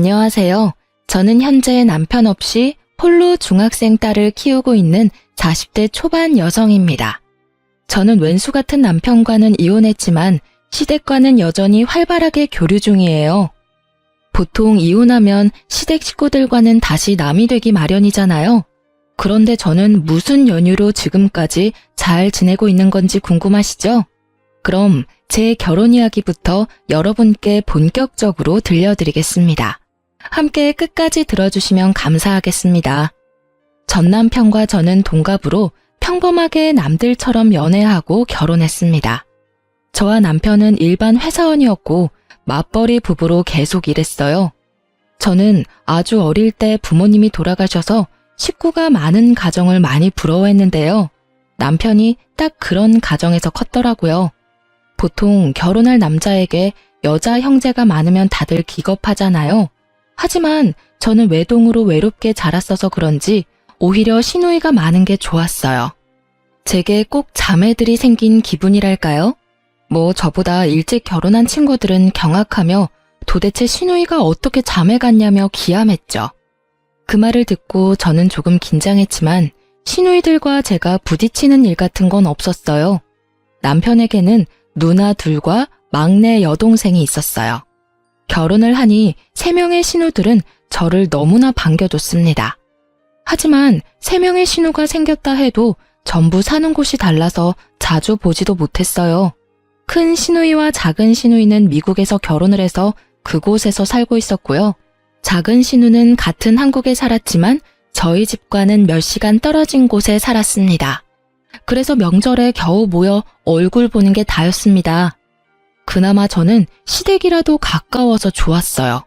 안녕하세요. 저는 현재 남편 없이 홀로 중학생 딸을 키우고 있는 40대 초반 여성입니다. 저는 왼수 같은 남편과는 이혼했지만 시댁과는 여전히 활발하게 교류 중이에요. 보통 이혼하면 시댁 식구들과는 다시 남이 되기 마련이잖아요. 그런데 저는 무슨 연유로 지금까지 잘 지내고 있는 건지 궁금하시죠? 그럼 제 결혼 이야기부터 여러분께 본격적으로 들려드리겠습니다. 함께 끝까지 들어주시면 감사하겠습니다. 전 남편과 저는 동갑으로 평범하게 남들처럼 연애하고 결혼했습니다. 저와 남편은 일반 회사원이었고 맞벌이 부부로 계속 일했어요. 저는 아주 어릴 때 부모님이 돌아가셔서 식구가 많은 가정을 많이 부러워했는데요. 남편이 딱 그런 가정에서 컸더라고요. 보통 결혼할 남자에게 여자 형제가 많으면 다들 기겁하잖아요. 하지만 저는 외동으로 외롭게 자랐어서 그런지 오히려 시누이가 많은 게 좋았어요. 제게 꼭 자매들이 생긴 기분이랄까요? 저보다 일찍 결혼한 친구들은 경악하며 도대체 시누이가 어떻게 자매 같냐며 기함했죠. 그 말을 듣고 저는 조금 긴장했지만 시누이들과 제가 부딪히는 일 같은 건 없었어요. 남편에게는 누나 둘과 막내 여동생이 있었어요. 결혼을 하니 3명의 신우들은 저를 너무나 반겨줬습니다. 하지만 3명의 신우가 생겼다 해도 전부 사는 곳이 달라서 자주 보지도 못했어요. 큰 시누이와 작은 시누이는 미국에서 결혼을 해서 그곳에서 살고 있었고요. 작은 시누는 같은 한국에 살았지만 저희 집과는 몇 시간 떨어진 곳에 살았습니다. 그래서 명절에 겨우 모여 얼굴 보는 게 다였습니다. 그나마 저는 시댁이라도 가까워서 좋았어요.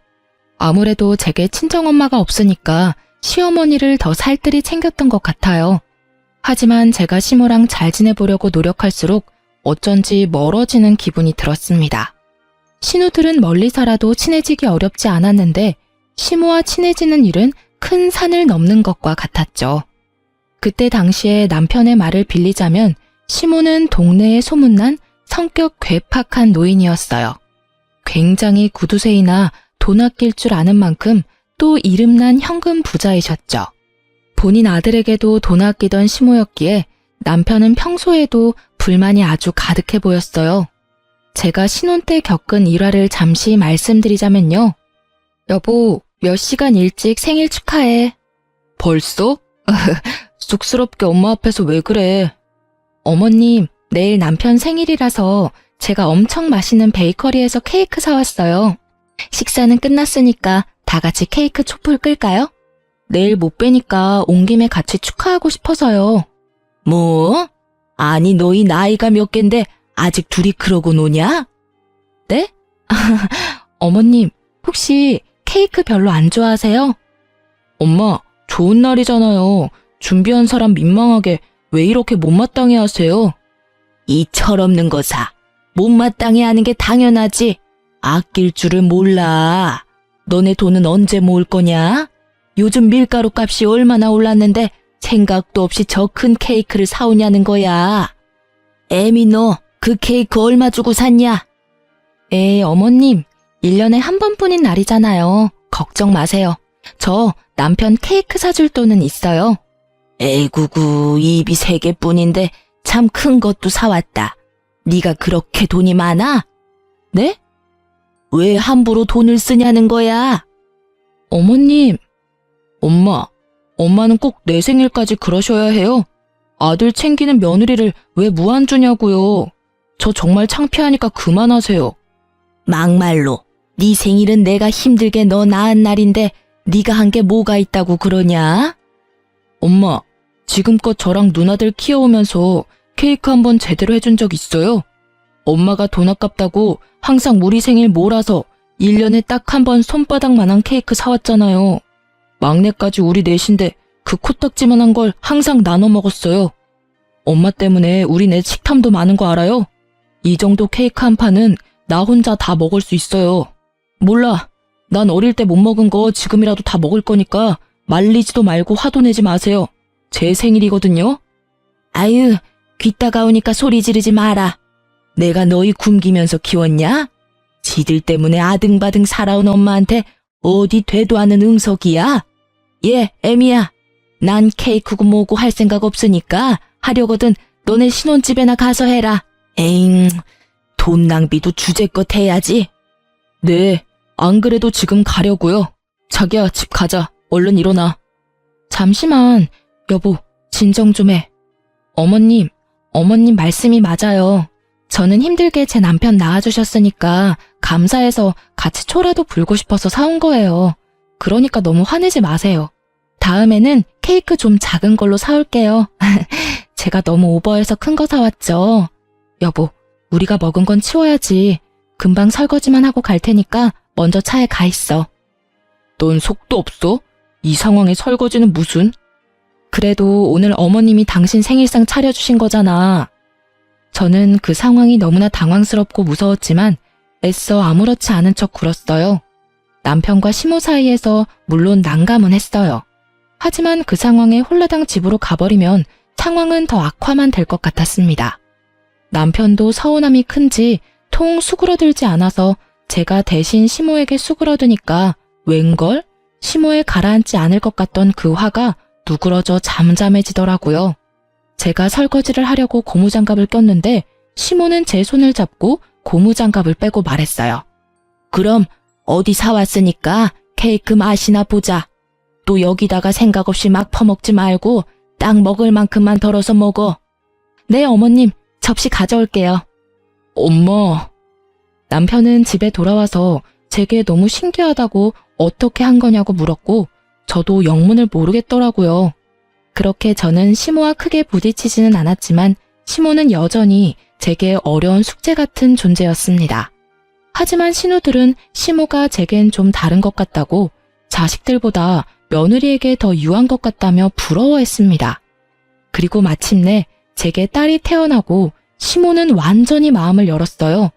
아무래도 제게 친정엄마가 없으니까 시어머니를 더 살뜰히 챙겼던 것 같아요. 하지만 제가 시모랑 잘 지내보려고 노력할수록 어쩐지 멀어지는 기분이 들었습니다. 신우들은 멀리 살아도 친해지기 어렵지 않았는데 시모와 친해지는 일은 큰 산을 넘는 것과 같았죠. 그때 당시에 남편의 말을 빌리자면 시모는 동네에 소문난 성격 괴팍한 노인이었어요. 굉장히 구두쇠이나 돈 아낄 줄 아는 만큼 또 이름난 현금 부자이셨죠. 본인 아들에게도 돈 아끼던 시모였기에 남편은 평소에도 불만이 아주 가득해 보였어요. 제가 신혼 때 겪은 일화를 잠시 말씀드리자면요. 여보, 몇 시간 일찍 생일 축하해. 벌써? 쑥스럽게 엄마 앞에서 왜 그래? 어머님, 내일 남편 생일이라서 제가 엄청 맛있는 베이커리에서 케이크 사왔어요. 식사는 끝났으니까 다 같이 케이크 촛불 끌까요? 내일 못 뵈니까 온 김에 같이 축하하고 싶어서요. 뭐? 아니 너희 나이가 몇 갠데 아직 둘이 그러고 노냐? 네? 어머님, 혹시 케이크 별로 안 좋아하세요? 엄마, 좋은 날이잖아요. 준비한 사람 민망하게 왜 이렇게 못마땅해 하세요? 이 철없는 거사. 못마땅해 하는 게 당연하지. 아낄 줄을 몰라. 너네 돈은 언제 모을 거냐? 요즘 밀가루 값이 얼마나 올랐는데 생각도 없이 저 큰 케이크를 사오냐는 거야. 애미 너 그 케이크 얼마 주고 샀냐? 에이 어머님, 1년에 한 번뿐인 날이잖아요. 걱정 마세요. 저 남편 케이크 사줄 돈은 있어요. 에구구, 입이 3개뿐인데 참 큰 것도 사왔다. 네가 그렇게 돈이 많아? 네? 왜 함부로 돈을 쓰냐는 거야? 어머님. 엄마는 꼭 내 생일까지 그러셔야 해요. 아들 챙기는 며느리를 왜 무안주냐고요. 저 정말 창피하니까 그만하세요. 막말로 네 생일은 내가 힘들게 너 낳은 날인데 네가 한 게 뭐가 있다고 그러냐? 엄마, 지금껏 저랑 누나들 키워오면서 케이크 한 번 제대로 해준 적 있어요? 엄마가 돈 아깝다고 항상 우리 생일 몰아서 1년에 딱 한 번 손바닥만한 케이크 사왔잖아요. 막내까지 우리 넷인데 그 코딱지만한 걸 항상 나눠 먹었어요. 엄마 때문에 우리 넷 식탐도 많은 거 알아요? 이 정도 케이크 한 판은 나 혼자 다 먹을 수 있어요. 몰라. 난 어릴 때 못 먹은 거 지금이라도 다 먹을 거니까 말리지도 말고 화도 내지 마세요. 제 생일이거든요. 아유, 귀 따가우니까 소리 지르지 마라. 내가 너희 굶기면서 키웠냐? 지들 때문에 아등바등 살아온 엄마한테 어디 되도 않은 응석이야? 예, 애미야. 난 케이크고 뭐고 할 생각 없으니까 하려거든 너네 신혼집에나 가서 해라. 에잉, 돈 낭비도 주제껏 해야지. 네, 안 그래도 지금 가려고요. 자기야, 집 가자. 얼른 일어나. 잠시만, 여보, 진정 좀 해. 어머님 말씀이 맞아요. 저는 힘들게 제 남편 낳아주셨으니까 감사해서 같이 초라도 불고 싶어서 사온 거예요. 그러니까 너무 화내지 마세요. 다음에는 케이크 좀 작은 걸로 사올게요. 제가 너무 오버해서 큰 거 사왔죠. 여보, 우리가 먹은 건 치워야지. 금방 설거지만 하고 갈 테니까 먼저 차에 가 있어. 넌 속도 없어? 이 상황에 설거지는 무슨? 그래도 오늘 어머님이 당신 생일상 차려주신 거잖아. 저는 그 상황이 너무나 당황스럽고 무서웠지만 애써 아무렇지 않은 척 굴었어요. 남편과 시모 사이에서 물론 난감은 했어요. 하지만 그 상황에 홀라당 집으로 가버리면 상황은 더 악화만 될 것 같았습니다. 남편도 서운함이 큰지 통 수그러들지 않아서 제가 대신 시모에게 수그러드니까 웬걸? 시모에 가라앉지 않을 것 같던 그 화가 누그러져 잠잠해지더라고요. 제가 설거지를 하려고 고무장갑을 꼈는데 시모는 제 손을 잡고 고무장갑을 빼고 말했어요. 그럼 어디 사왔으니까 케이크 맛이나 보자. 또 여기다가 생각 없이 막 퍼먹지 말고 딱 먹을 만큼만 덜어서 먹어. 네, 어머님, 접시 가져올게요. 엄마. 남편은 집에 돌아와서 제게 너무 신기하다고 어떻게 한 거냐고 물었고 저도 영문을 모르겠더라고요. 그렇게 저는 시모와 크게 부딪히지는 않았지만 시모는 여전히 제게 어려운 숙제 같은 존재였습니다. 하지만 신우들은 시모가 제겐 좀 다른 것 같다고 자식들보다 며느리에게 더 유한 것 같다며 부러워했습니다. 그리고 마침내 제게 딸이 태어나고 시모는 완전히 마음을 열었어요.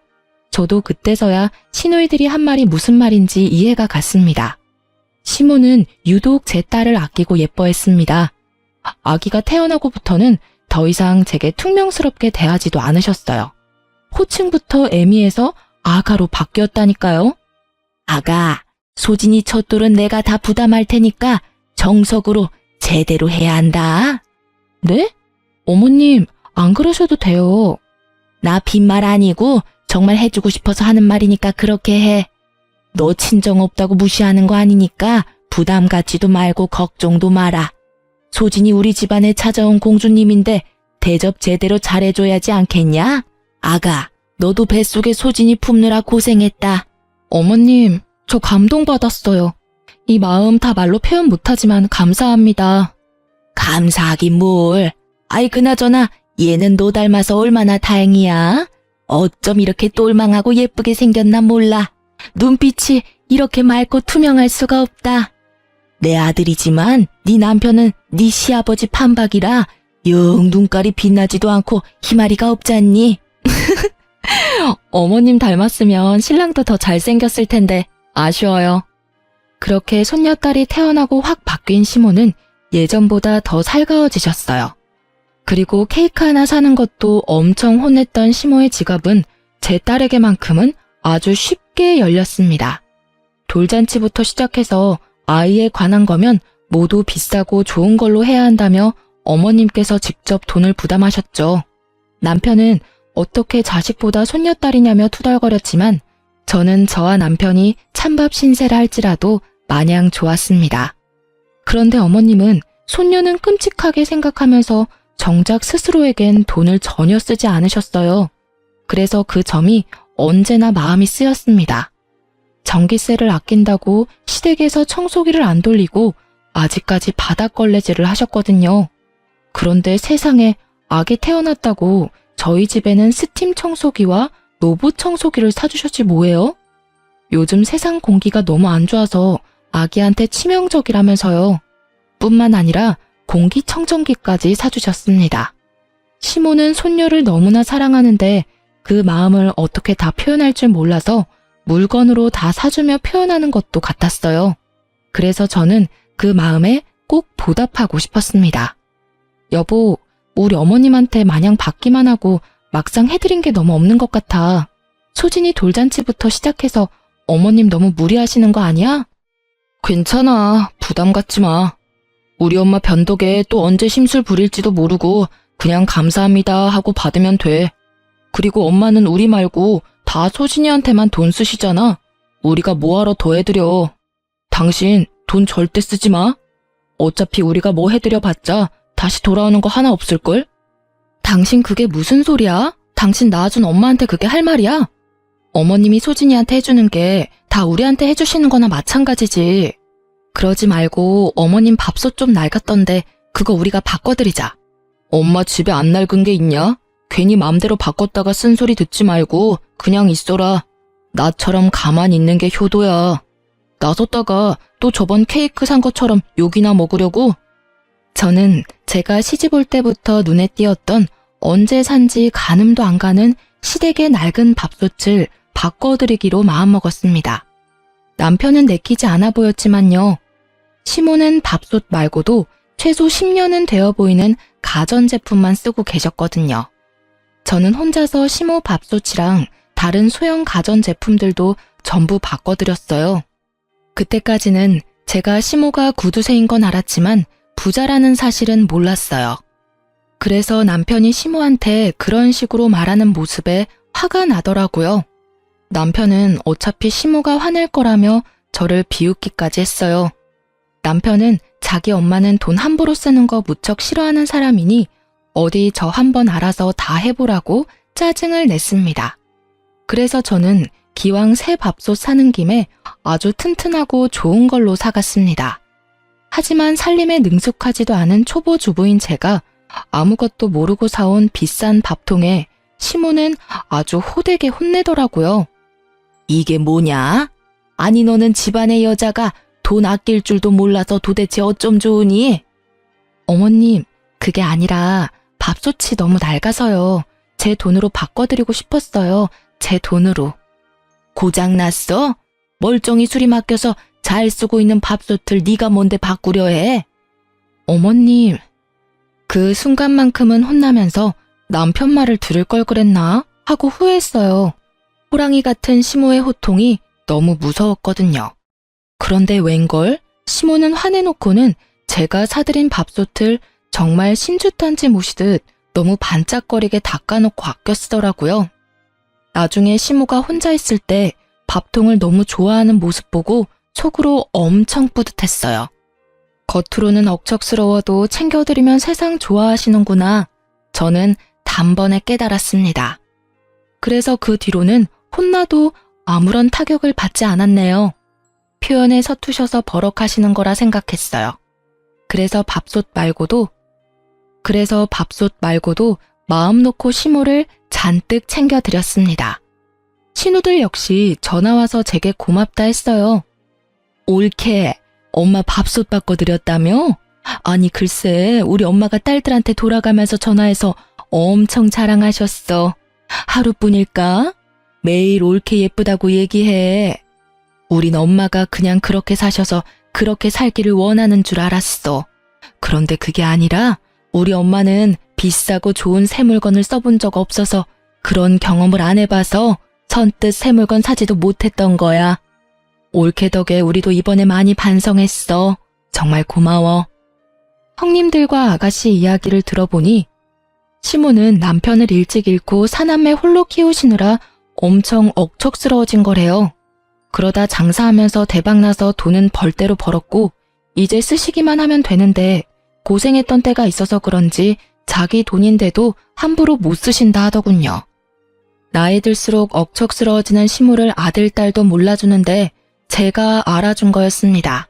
저도 그때서야 시누이들이 한 말이 무슨 말인지 이해가 갔습니다. 시모는 유독 제 딸을 아끼고 예뻐했습니다. 아기가 태어나고부터는 더 이상 제게 퉁명스럽게 대하지도 않으셨어요. 호칭부터 애미해서 아가로 바뀌었다니까요. 아가, 소진이 첫 돌은 내가 다 부담할 테니까 정석으로 제대로 해야 한다. 네? 어머님, 안 그러셔도 돼요. 나 빈말 아니고 정말 해주고 싶어서 하는 말이니까 그렇게 해. 너 친정 없다고 무시하는 거 아니니까 부담 갖지도 말고 걱정도 마라. 소진이 우리 집안에 찾아온 공주님인데 대접 제대로 잘해줘야지 않겠냐? 아가, 너도 뱃속에 소진이 품느라 고생했다. 어머님, 저 감동받았어요. 이 마음 다 말로 표현 못하지만 감사합니다. 감사하긴 뭘. 아이, 그나저나 얘는 너 닮아서 얼마나 다행이야. 어쩜 이렇게 똘망하고 예쁘게 생겼나 몰라. 눈빛이 이렇게 맑고 투명할 수가 없다. 내 아들이지만 네 남편은 네 시아버지 판박이라 영 눈깔이 빛나지도 않고 희마리가 없잖니. 어머님 닮았으면 신랑도 더 잘생겼을 텐데 아쉬워요. 그렇게 손녀딸이 태어나고 확 바뀐 시모는 예전보다 더 살가워지셨어요. 그리고 케이크 하나 사는 것도 엄청 혼냈던 시모의 지갑은 제 딸에게만큼은 아주 쉽게 열렸습니다. 돌잔치부터 시작해서 아이에 관한 거면 모두 비싸고 좋은 걸로 해야 한다며 어머님께서 직접 돈을 부담하셨죠. 남편은 어떻게 자식보다 손녀딸이냐며 투덜거렸지만 저는 저와 남편이 찬밥 신세를 할지라도 마냥 좋았습니다. 그런데 어머님은 손녀는 끔찍하게 생각하면서 정작 스스로에겐 돈을 전혀 쓰지 않으셨어요. 그래서 그 점이 언제나 마음이 쓰였습니다. 전기세를 아낀다고 시댁에서 청소기를 안 돌리고 아직까지 바닥걸레질을 하셨거든요. 그런데 세상에 아기 태어났다고 저희 집에는 스팀 청소기와 로봇 청소기를 사주셨지 뭐예요? 요즘 세상 공기가 너무 안 좋아서 아기한테 치명적이라면서요. 뿐만 아니라 공기청정기까지 사주셨습니다. 시모는 손녀를 너무나 사랑하는데 그 마음을 어떻게 다 표현할 줄 몰라서 물건으로 다 사주며 표현하는 것도 같았어요. 그래서 저는 그 마음에 꼭 보답하고 싶었습니다. 여보, 우리 어머님한테 마냥 받기만 하고 막상 해드린 게 너무 없는 것 같아. 소진이 돌잔치부터 시작해서 어머님 너무 무리하시는 거 아니야? 괜찮아. 부담 갖지 마. 우리 엄마 변덕에 또 언제 심술 부릴지도 모르고 그냥 감사합니다 하고 받으면 돼. 그리고 엄마는 우리 말고 다 소진이한테만 돈 쓰시잖아. 우리가 뭐하러 더 해드려. 당신 돈 절대 쓰지 마. 어차피 우리가 뭐 해드려 봤자 다시 돌아오는 거 하나 없을걸? 당신 그게 무슨 소리야? 당신 낳아준 엄마한테 그게 할 말이야? 어머님이 소진이한테 해주는 게 다 우리한테 해주시는 거나 마찬가지지. 그러지 말고 어머님 밥솥 좀 낡았던데 그거 우리가 바꿔드리자. 엄마 집에 안 낡은 게 있냐? 괜히 맘대로 바꿨다가 쓴소리 듣지 말고 그냥 있어라. 나처럼 가만히 있는 게 효도야. 나섰다가 또 저번 케이크 산 것처럼 욕이나 먹으려고? 저는 제가 시집 올 때부터 눈에 띄었던 언제 산지 가늠도 안 가는 시댁의 낡은 밥솥을 바꿔드리기로 마음먹었습니다. 남편은 내키지 않아 보였지만요. 시모는 밥솥 말고도 최소 10년은 되어 보이는 가전제품만 쓰고 계셨거든요. 저는 혼자서 시모 밥솥이랑 다른 소형 가전제품들도 전부 바꿔드렸어요. 그때까지는 제가 시모가 구두쇠인 건 알았지만 부자라는 사실은 몰랐어요. 그래서 남편이 시모한테 그런 식으로 말하는 모습에 화가 나더라고요. 남편은 어차피 시모가 화낼 거라며 저를 비웃기까지 했어요. 남편은 자기 엄마는 돈 함부로 쓰는 거 무척 싫어하는 사람이니 어디 저 한번 알아서 다 해보라고 짜증을 냈습니다. 그래서 저는 기왕 새 밥솥 사는 김에 아주 튼튼하고 좋은 걸로 사갔습니다. 하지만 살림에 능숙하지도 않은 초보 주부인 제가 아무것도 모르고 사온 비싼 밥통에 시모는 아주 호되게 혼내더라고요. 이게 뭐냐? 아니 너는 집안의 여자가 돈 아낄 줄도 몰라서 도대체 어쩜 좋으니? 어머님, 그게 아니라 밥솥이 너무 낡아서요. 제 돈으로 바꿔드리고 싶었어요. 제 돈으로. 고장났어? 멀쩡히 수리 맡겨서 잘 쓰고 있는 밥솥을 네가 뭔데 바꾸려 해? 어머님, 그 순간만큼은 혼나면서 남편 말을 들을 걸 그랬나 하고 후회했어요. 호랑이 같은 시모의 호통이 너무 무서웠거든요. 그런데 웬걸? 시모는 화내놓고는 제가 사드린 밥솥을 정말 신주탄지 모시듯 너무 반짝거리게 닦아놓고 아껴 쓰더라고요. 나중에 시모가 혼자 있을 때 밥통을 너무 좋아하는 모습 보고 속으로 엄청 뿌듯했어요. 겉으로는 억척스러워도 챙겨드리면 세상 좋아하시는구나. 저는 단번에 깨달았습니다. 그래서 그 뒤로는 혼나도 아무런 타격을 받지 않았네요. 표현에 서투셔서 버럭하시는 거라 생각했어요. 그래서 밥솥 말고도 마음 놓고 시모를 잔뜩 챙겨드렸습니다. 신우들 역시 전화와서 제게 고맙다 했어요. 옳게 엄마 밥솥 바꿔드렸다며? 아니 글쎄 우리 엄마가 딸들한테 돌아가면서 전화해서 엄청 자랑하셨어. 하루뿐일까? 매일 옳게 예쁘다고 얘기해. 우린 엄마가 그냥 그렇게 사셔서 그렇게 살기를 원하는 줄 알았어. 그런데 그게 아니라 우리 엄마는 비싸고 좋은 새 물건을 써본 적 없어서 그런 경험을 안 해봐서 선뜻 새 물건 사지도 못했던 거야. 옳게 덕에 우리도 이번에 많이 반성했어. 정말 고마워. 형님들과 아가씨 이야기를 들어보니 시모는 남편을 일찍 잃고 사남매 홀로 키우시느라 엄청 억척스러워진 거래요. 그러다 장사하면서 대박나서 돈은 벌대로 벌었고 이제 쓰시기만 하면 되는데 고생했던 때가 있어서 그런지 자기 돈인데도 함부로 못 쓰신다 하더군요. 나이 들수록 억척스러워지는 시모를 아들, 딸도 몰라주는데 제가 알아준 거였습니다.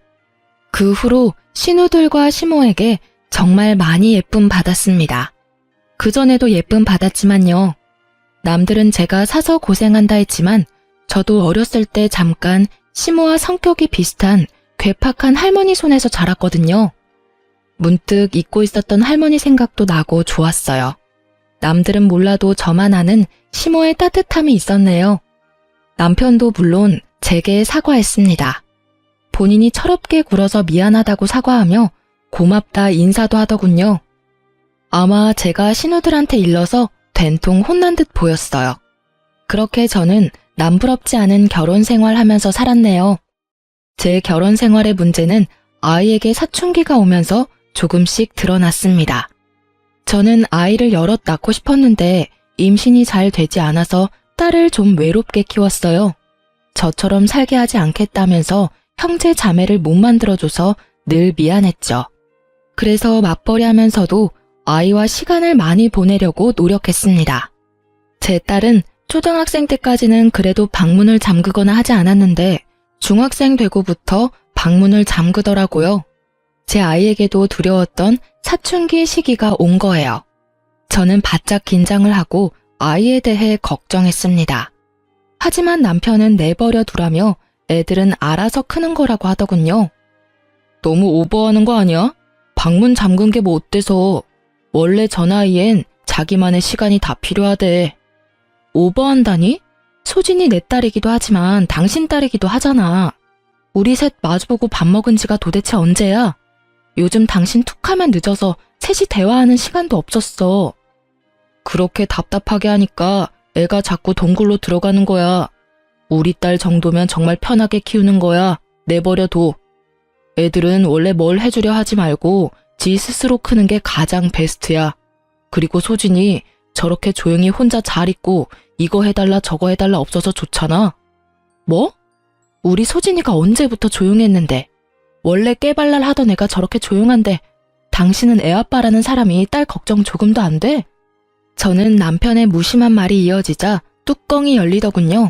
그 후로 신우들과 시모에게 정말 많이 예쁨 받았습니다. 그전에도 예쁨 받았지만요. 남들은 제가 사서 고생한다 했지만 저도 어렸을 때 잠깐 시모와 성격이 비슷한 괴팍한 할머니 손에서 자랐거든요. 문득 잊고 있었던 할머니 생각도 나고 좋았어요. 남들은 몰라도 저만 아는 시모의 따뜻함이 있었네요. 남편도 물론 제게 사과했습니다. 본인이 철없게 굴어서 미안하다고 사과하며 고맙다 인사도 하더군요. 아마 제가 신우들한테 일러서 된통 혼난 듯 보였어요. 그렇게 저는 남부럽지 않은 결혼 생활하면서 살았네요. 제 결혼 생활의 문제는 아이에게 사춘기가 오면서 조금씩 드러났습니다. 저는 아이를 여럿 낳고 싶었는데 임신이 잘 되지 않아서 딸을 좀 외롭게 키웠어요. 저처럼 살게 하지 않겠다면서 형제 자매를 못 만들어줘서 늘 미안했죠. 그래서 맞벌이 하면서도 아이와 시간을 많이 보내려고 노력했습니다. 제 딸은 초등학생 때까지는 그래도 방문을 잠그거나 하지 않았는데 중학생 되고부터 방문을 잠그더라고요. 제 아이에게도 두려웠던 사춘기 시기가 온 거예요. 저는 바짝 긴장을 하고 아이에 대해 걱정했습니다. 하지만 남편은 내버려 두라며 애들은 알아서 크는 거라고 하더군요. 너무 오버하는 거 아니야? 방문 잠근 게 뭐 어때서? 원래 저 나이엔 자기만의 시간이 다 필요하대. 오버한다니? 소진이 내 딸이기도 하지만 당신 딸이기도 하잖아. 우리 셋 마주보고 밥 먹은 지가 도대체 언제야? 요즘 당신 툭하면 늦어서 셋이 대화하는 시간도 없었어. 그렇게 답답하게 하니까 애가 자꾸 동굴로 들어가는 거야. 우리 딸 정도면 정말 편하게 키우는 거야. 내버려둬. 애들은 원래 뭘 해주려 하지 말고 지 스스로 크는 게 가장 베스트야. 그리고 소진이 저렇게 조용히 혼자 잘 있고 이거 해달라 저거 해달라 없어서 좋잖아. 뭐? 우리 소진이가 언제부터 조용했는데. 원래 깨발랄 하던 애가 저렇게 조용한데 당신은 애아빠라는 사람이 딸 걱정 조금도 안 돼? 저는 남편의 무심한 말이 이어지자 뚜껑이 열리더군요.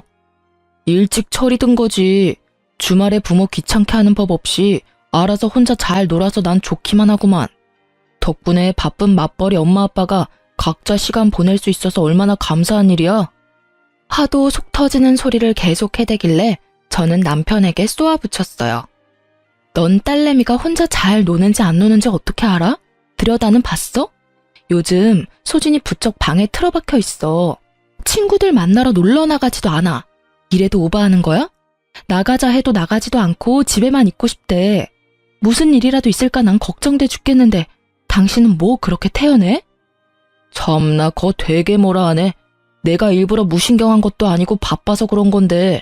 일찍 철이 든 거지. 주말에 부모 귀찮게 하는 법 없이 알아서 혼자 잘 놀아서 난 좋기만 하구만. 덕분에 바쁜 맞벌이 엄마 아빠가 각자 시간 보낼 수 있어서 얼마나 감사한 일이야. 하도 속 터지는 소리를 계속 해대길래 저는 남편에게 쏘아붙였어요. 넌 딸내미가 혼자 잘 노는지 안 노는지 어떻게 알아? 들여다는 봤어? 요즘 소진이 부쩍 방에 틀어박혀 있어. 친구들 만나러 놀러 나가지도 않아. 이래도 오버하는 거야? 나가자 해도 나가지도 않고 집에만 있고 싶대. 무슨 일이라도 있을까 난 걱정돼 죽겠는데 당신은 뭐 그렇게 태연해? 참나 거 되게 뭐라 하네. 내가 일부러 무신경한 것도 아니고 바빠서 그런 건데.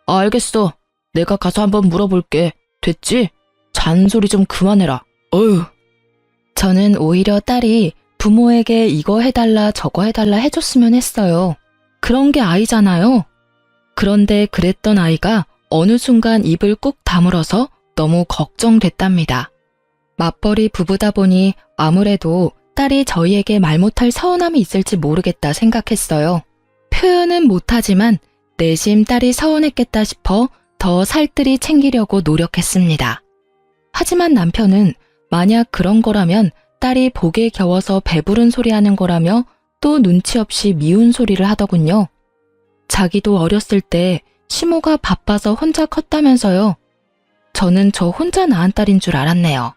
알겠어. 내가 가서 한번 물어볼게. 됐지? 잔소리 좀 그만해라. 어휴. 저는 오히려 딸이 부모에게 이거 해달라 저거 해달라 해줬으면 했어요. 그런 게 아이잖아요. 그런데 그랬던 아이가 어느 순간 입을 꾹 다물어서 너무 걱정됐답니다. 맞벌이 부부다 보니 아무래도 딸이 저희에게 말 못할 서운함이 있을지 모르겠다 생각했어요. 표현은 못하지만 내심 딸이 서운했겠다 싶어 더 살뜰히 챙기려고 노력했습니다. 하지만 남편은 만약 그런 거라면 딸이 복에 겨워서 배부른 소리 하는 거라며 또 눈치 없이 미운 소리를 하더군요. 자기도 어렸을 때 시모가 바빠서 혼자 컸다면서요. 저는 저 혼자 낳은 딸인 줄 알았네요.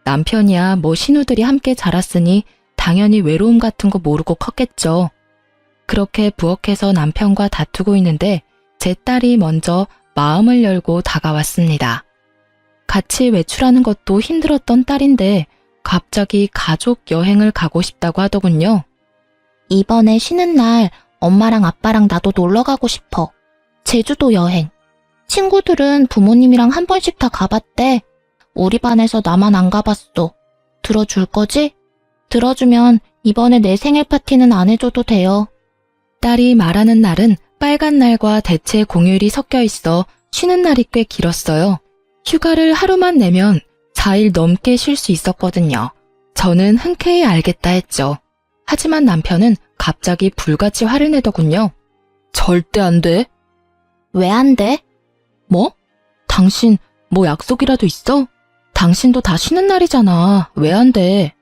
남편이야 뭐 신우들이 함께 자랐으니 당연히 외로움 같은 거 모르고 컸겠죠. 그렇게 부엌에서 남편과 다투고 있는데 제 딸이 먼저 마음을 열고 다가왔습니다. 같이 외출하는 것도 힘들었던 딸인데 갑자기 가족 여행을 가고 싶다고 하더군요. 이번에 쉬는 날 엄마랑 아빠랑 나도 놀러 가고 싶어. 제주도 여행. 친구들은 부모님이랑 한 번씩 다 가봤대. 우리 반에서 나만 안 가봤어. 들어줄 거지? 들어주면 이번에 내 생일 파티는 안 해줘도 돼요. 딸이 말하는 날은 빨간 날과 대체 공휴일이 섞여 있어 쉬는 날이 꽤 길었어요. 휴가를 하루만 내면 4일 넘게 쉴 수 있었거든요. 저는 흔쾌히 알겠다 했죠. 하지만 남편은 갑자기 불같이 화를 내더군요. 절대 안 돼. 왜 안 돼? 뭐? 당신 뭐 약속이라도 있어? 당신도 다 쉬는 날이잖아. 왜 안 돼?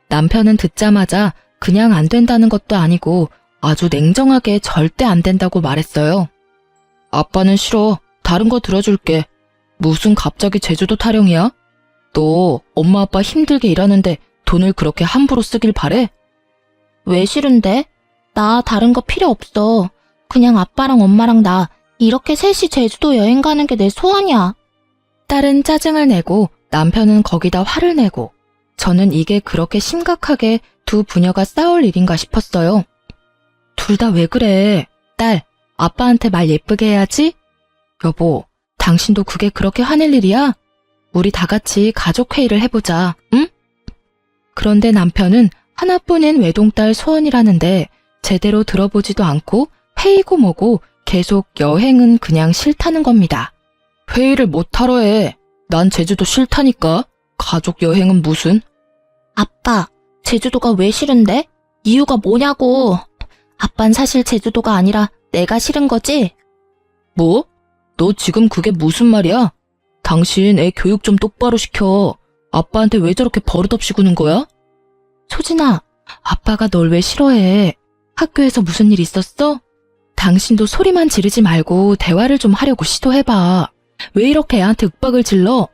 남편은 듣자마자 그냥 안 된다는 것도 아니고 아주 냉정하게 절대 안 된다고 말했어요. 아빠는 싫어. 다른 거 들어줄게. 무슨 갑자기 제주도 타령이야? 너 엄마 아빠 힘들게 일하는데 돈을 그렇게 함부로 쓰길 바래? 왜 싫은데? 나 다른 거 필요 없어. 그냥 아빠랑 엄마랑 나 이렇게 셋이 제주도 여행 가는 게 내 소원이야. 딸은 짜증을 내고 남편은 거기다 화를 내고 저는 이게 그렇게 심각하게 두 부녀가 싸울 일인가 싶었어요. 둘 다 왜 그래? 딸, 아빠한테 말 예쁘게 해야지? 여보, 당신도 그게 그렇게 화낼 일이야? 우리 다 같이 가족회의를 해보자, 응? 그런데 남편은 하나뿐인 외동딸 소원이라는데 제대로 들어보지도 않고 회의고 뭐고 계속 여행은 그냥 싫다는 겁니다. 회의를 못하러 해. 난 제주도 싫다니까. 가족 여행은 무슨? 아빠, 제주도가 왜 싫은데? 이유가 뭐냐고. 아빤 사실 제주도가 아니라 내가 싫은 거지? 뭐? 너 지금 그게 무슨 말이야? 당신 애 교육 좀 똑바로 시켜. 아빠한테 왜 저렇게 버릇없이 구는 거야? 소진아, 아빠가 널 왜 싫어해? 학교에서 무슨 일 있었어? 당신도 소리만 지르지 말고 대화를 좀 하려고 시도해봐. 왜 이렇게 애한테 윽박을 질러?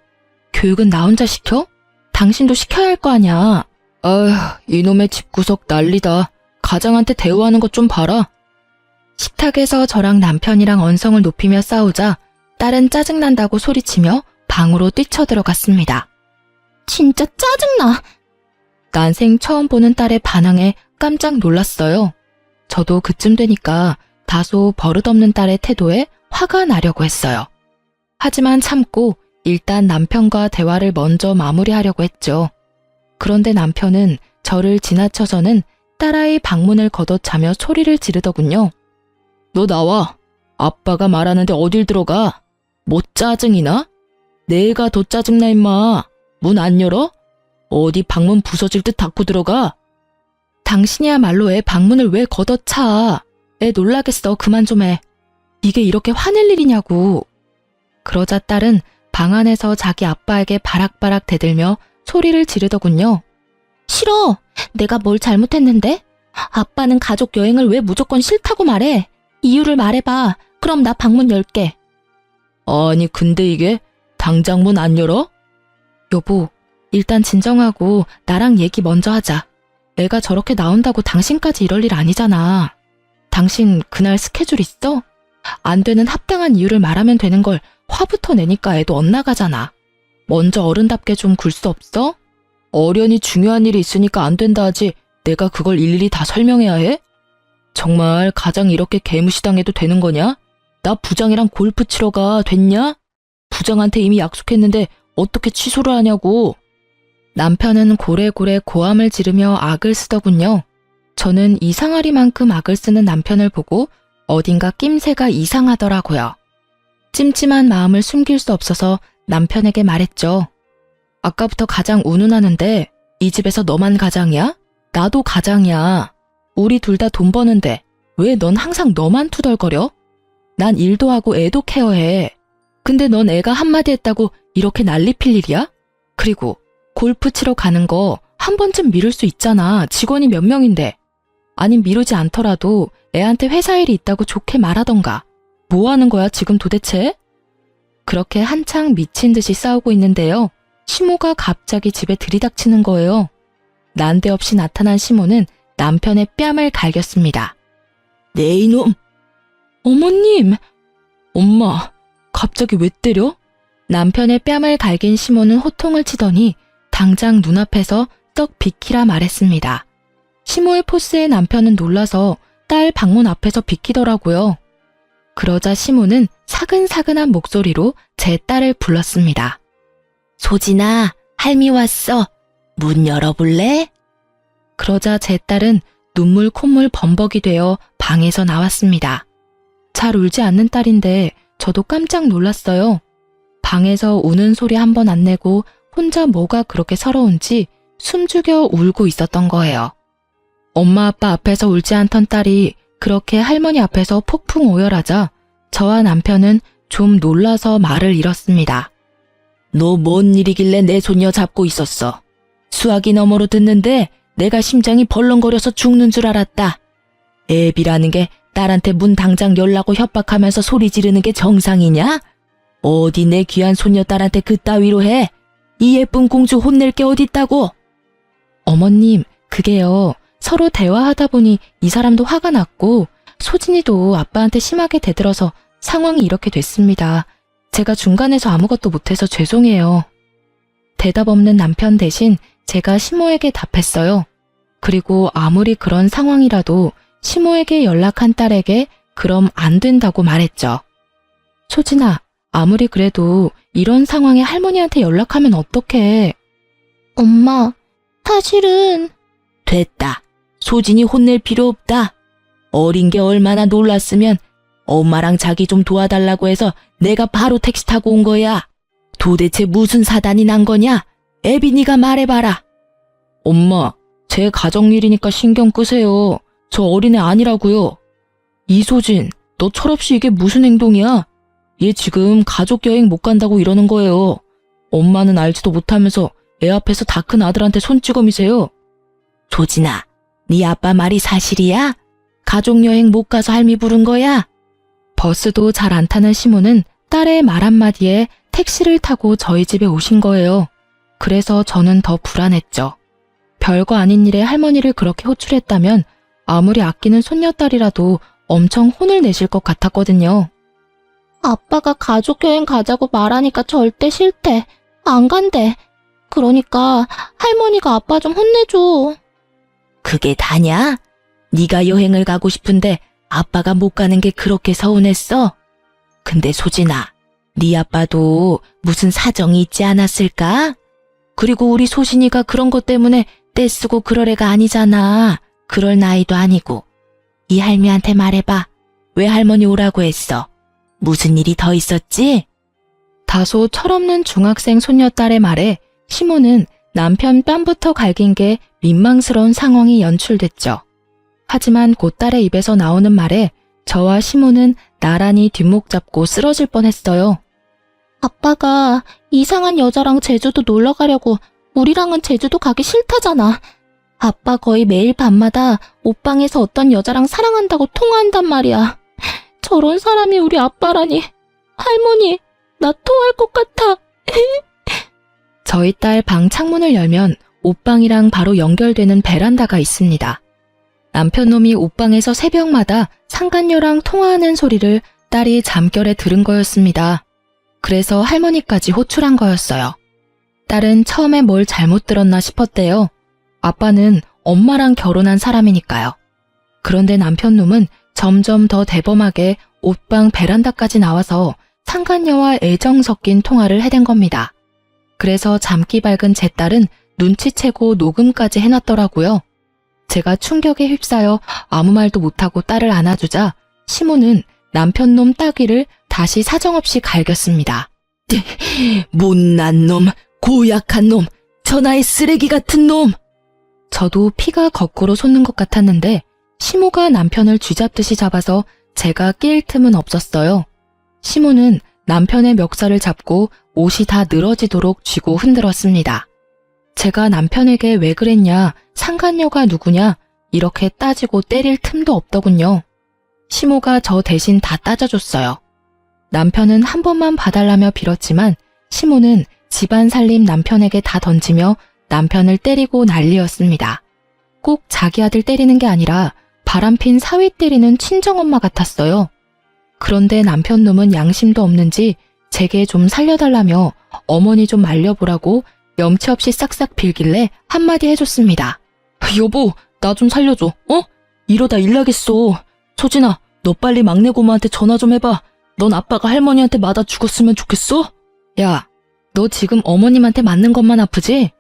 교육은 나 혼자 시켜? 당신도 시켜야 할 거 아냐. 아휴, 이놈의 집구석 난리다. 가장한테 대우하는 것 좀 봐라. 식탁에서 저랑 남편이랑 언성을 높이며 싸우자 딸은 짜증난다고 소리치며 방으로 뛰쳐들어갔습니다. 진짜 짜증나. 난생 처음 보는 딸의 반항에 깜짝 놀랐어요. 저도 그쯤 되니까 다소 버릇없는 딸의 태도에 화가 나려고 했어요. 하지만 참고 일단 남편과 대화를 먼저 마무리하려고 했죠. 그런데 남편은 저를 지나쳐서는 딸아이 방문을 걷어차며 소리를 지르더군요. 너 나와. 아빠가 말하는데 어딜 들어가? 뭐 짜증이나? 내가 더 짜증나 임마. 문 안 열어? 어디 방문 부서질 듯 닫고 들어가? 당신이야말로 애 방문을 왜 걷어차? 애 놀라겠어. 그만 좀 해. 이게 이렇게 화낼 일이냐고. 그러자 딸은 방 안에서 자기 아빠에게 바락바락 대들며 소리를 지르더군요. 싫어. 내가 뭘 잘못했는데? 아빠는 가족 여행을 왜 무조건 싫다고 말해? 이유를 말해봐. 그럼 나 방문 열게. 아니 근데 이게 당장 문 안 열어? 여보, 일단 진정하고 나랑 얘기 먼저 하자. 애가 저렇게 나온다고 당신까지 이럴 일 아니잖아. 당신 그날 스케줄 있어? 안 되는 합당한 이유를 말하면 되는 걸 화부터 내니까 애도 엇나가잖아. 먼저 어른답게 좀 굴 수 없어? 어련히 중요한 일이 있으니까 안 된다 하지 내가 그걸 일일이 다 설명해야 해? 정말 가장 이렇게 개무시당해도 되는 거냐? 나 부장이랑 골프 치러 가 됐냐? 부장한테 이미 약속했는데 어떻게 취소를 하냐고. 남편은 고래고래 고함을 지르며 악을 쓰더군요. 저는 이상하리만큼 악을 쓰는 남편을 보고 어딘가 낌새가 이상하더라고요. 찜찜한 마음을 숨길 수 없어서 남편에게 말했죠. 아까부터 가장 운운하는데 이 집에서 너만 가장이야? 나도 가장이야. 우리 둘 다 돈 버는데 왜 넌 항상 너만 투덜거려? 난 일도 하고 애도 케어해. 근데 넌 애가 한마디 했다고 이렇게 난리 필 일이야? 그리고 골프 치러 가는 거 한 번쯤 미룰 수 있잖아. 직원이 몇 명인데. 아니 미루지 않더라도 애한테 회사 일이 있다고 좋게 말하던가. 뭐 하는 거야 지금 도대체? 그렇게 한창 미친 듯이 싸우고 있는데요. 시모가 갑자기 집에 들이닥치는 거예요. 난데없이 나타난 시모는 남편의 뺨을 갈겼습니다. 네 이놈! 어머님! 엄마, 갑자기 왜 때려? 남편의 뺨을 갈긴 시모는 호통을 치더니 당장 눈앞에서 떡 비키라 말했습니다. 시모의 포스에 남편은 놀라서 딸 방문 앞에서 비키더라고요. 그러자 시모는 사근사근한 목소리로 제 딸을 불렀습니다. 소진아, 할미 왔어. 문 열어볼래? 그러자 제 딸은 눈물 콧물 범벅이 되어 방에서 나왔습니다. 잘 울지 않는 딸인데 저도 깜짝 놀랐어요. 방에서 우는 소리 한 번 안 내고 혼자 뭐가 그렇게 서러운지 숨죽여 울고 있었던 거예요. 엄마 아빠 앞에서 울지 않던 딸이 그렇게 할머니 앞에서 폭풍 오열하자 저와 남편은 좀 놀라서 말을 잃었습니다. 너 뭔 일이길래 내 손녀 잡고 있었어? 수화기 너머로 듣는데 내가 심장이 벌렁거려서 죽는 줄 알았다. 애비라는 게 딸한테 문 당장 열라고 협박하면서 소리 지르는 게 정상이냐? 어디 내 귀한 손녀딸한테 그따위로 해? 이 예쁜 공주 혼낼 게 어딨다고? 어머님, 그게요. 서로 대화하다 보니 이 사람도 화가 났고 소진이도 아빠한테 심하게 대들어서 상황이 이렇게 됐습니다. 제가 중간에서 아무것도 못해서 죄송해요. 대답 없는 남편 대신 제가 시모에게 답했어요. 그리고 아무리 그런 상황이라도 시모에게 연락한 딸에게 그럼 안 된다고 말했죠. 소진아, 아무리 그래도 이런 상황에 할머니한테 연락하면 어떡해. 엄마, 사실은 됐다. 소진이 혼낼 필요 없다. 어린 게 얼마나 놀랐으면 엄마랑 자기 좀 도와달라고 해서 내가 바로 택시 타고 온 거야. 도대체 무슨 사단이 난 거냐? 애비니가 말해봐라. 엄마, 제 가정일이니까 신경 끄세요. 저 어린애 아니라고요. 이소진, 너 철없이 이게 무슨 행동이야? 얘 지금 가족 여행 못 간다고 이러는 거예요. 엄마는 알지도 못하면서 애 앞에서 다 큰 아들한테 손찌검이세요. 소진아, 네 아빠 말이 사실이야? 가족 여행 못 가서 할미 부른 거야? 버스도 잘 안 타는 시모는 딸의 말 한마디에 택시를 타고 저희 집에 오신 거예요. 그래서 저는 더 불안했죠. 별거 아닌 일에 할머니를 그렇게 호출했다면 아무리 아끼는 손녀딸이라도 엄청 혼을 내실 것 같았거든요. 아빠가 가족여행 가자고 말하니까 절대 싫대. 안 간대. 그러니까 할머니가 아빠 좀 혼내줘. 그게 다냐? 네가 여행을 가고 싶은데 아빠가 못 가는 게 그렇게 서운했어? 근데 소진아, 네 아빠도 무슨 사정이 있지 않았을까? 그리고 우리 소진이가 그런 것 때문에 떼쓰고 그럴 애가 아니잖아. 그럴 나이도 아니고. 이 할미한테 말해봐. 왜 할머니 오라고 했어? 무슨 일이 더 있었지? 다소 철없는 중학생 손녀딸의 말에 시모는 남편 뺨부터 갈긴 게 민망스러운 상황이 연출됐죠. 하지만 곧 딸의 입에서 나오는 말에 저와 시모는 나란히 뒷목 잡고 쓰러질 뻔했어요. 아빠가 이상한 여자랑 제주도 놀러 가려고 우리랑은 제주도 가기 싫다잖아. 아빠 거의 매일 밤마다 옷방에서 어떤 여자랑 사랑한다고 통화한단 말이야. 저런 사람이 우리 아빠라니. 할머니, 나 토할 것 같아. 저희 딸 방 창문을 열면 옷방이랑 바로 연결되는 베란다가 있습니다. 남편놈이 옷방에서 새벽마다 상간녀랑 통화하는 소리를 딸이 잠결에 들은 거였습니다. 그래서 할머니까지 호출한 거였어요. 딸은 처음에 뭘 잘못 들었나 싶었대요. 아빠는 엄마랑 결혼한 사람이니까요. 그런데 남편놈은 점점 더 대범하게 옷방 베란다까지 나와서 상간녀와 애정 섞인 통화를 해댄 겁니다. 그래서 잠기 밝은 제 딸은 눈치채고 녹음까지 해놨더라고요. 제가 충격에 휩싸여 아무 말도 못하고 딸을 안아주자 시모는 남편놈 따귀를 다시 사정없이 갈겼습니다. 못난 놈, 고약한 놈, 천하의 쓰레기 같은 놈! 저도 피가 거꾸로 솟는 것 같았는데 시모가 남편을 쥐잡듯이 잡아서 제가 낄 틈은 없었어요. 시모는 남편의 멱살을 잡고 옷이 다 늘어지도록 쥐고 흔들었습니다. 제가 남편에게 왜 그랬냐, 상간녀가 누구냐 이렇게 따지고 때릴 틈도 없더군요. 시모가 저 대신 다 따져줬어요. 남편은 한 번만 봐달라며 빌었지만 시모는 집안 살림 남편에게 다 던지며 남편을 때리고 난리였습니다. 꼭 자기 아들 때리는 게 아니라 바람핀 사위 때리는 친정엄마 같았어요. 그런데 남편놈은 양심도 없는지 제게 좀 살려달라며 어머니 좀 말려보라고 염치 없이 싹싹 빌길래 한마디 해줬습니다. 여보, 나 좀 살려줘, 어? 이러다 일 나겠어. 소진아, 너 빨리 막내 고모한테 전화 좀 해봐. 넌 아빠가 할머니한테 맞아 죽었으면 좋겠어? 야, 너 지금 어머님한테 맞는 것만 아프지?